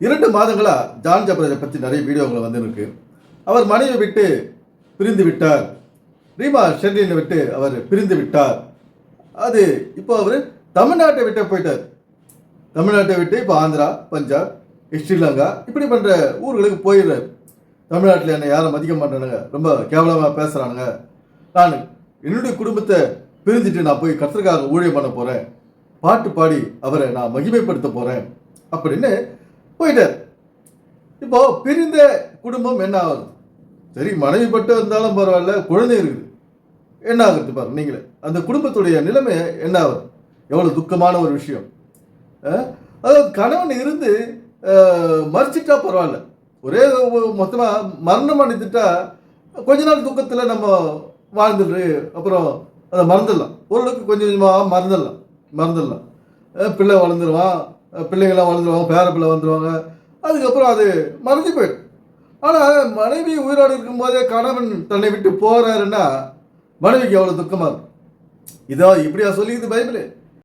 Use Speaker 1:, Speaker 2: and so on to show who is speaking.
Speaker 1: 2 மாதங்களா John ஜபராஜை பற்றி நிறைய வீடியோங்கள் வந்துருக்கு. அவர் மனைவியை விட்டு பிரிந்து விட்டார். ரீமா ஷெர்லினை விட்டு அவர் பிரிந்து விட்டார். அது இப்போ அவர் தமிழ்நாட்டை விட்டு போயிட்டார். தமிழ்நாட்டை விட்டு இப்போ ஆந்திரா, பஞ்சாப், ஸ்ரீலங்கா இப்படி பண்ணுற ஊர்களுக்கு போயிடுறாரு. தமிழ்நாட்டில் என்னை யாரும் மதிக்க மாட்டானுங்க, ரொம்ப கேவலமாக பேசுகிறானுங்க, நான் என்னுடைய குடும்பத்தை பிரிஞ்சுட்டு நான் போய் கர்த்தருக்காக ஊழியம் பண்ண போகிறேன், பாட்டு பாடி அவரை நான் மகிமைப்படுத்த போகிறேன் அப்படின்னு போயிட்டார். இப்போ பிரிந்த குடும்பம் என்ன ஆகுது? சரி, மனைவி பட்டு இருந்தாலும் பரவாயில்ல, குழந்தை இருக்குது, என்ன ஆகுது பாரு நீங்களே. அந்த குடும்பத்துடைய நிலைமை என்ன ஆகுது? எவ்வளோ துக்கமான ஒரு விஷயம். அதாவது கணவன் இருந்து மறிச்சிட்டா பரவாயில்ல, ஒரே மொத்தமாக மரணம் அடைஞ்சிட்டா கொஞ்ச நாள் துக்கத்தில் நம்ம வாழ்ந்துட்டு அப்புறம் அதை மறந்துடலாம். ஓரளவுக்கு கொஞ்சம் கொஞ்சமாக மறந்துடலாம். பிள்ளை வளர்ந்துருவான், பிள்ளைங்கள்லாம் வளர்ந்துருவாங்க, பேர பிள்ளை வந்துடுவாங்க, அதுக்கப்புறம் அது மறந்து போயிடும். ஆனால் மனைவி உயிரோடு இருக்கும்போதே கணவன் தன்னை விட்டு போகிறாருன்னா மனைவிக்கு எவ்வளோ துக்கமாக இருக்கும். இதோ இப்படியா சொல்லிக்குது பைபிள்.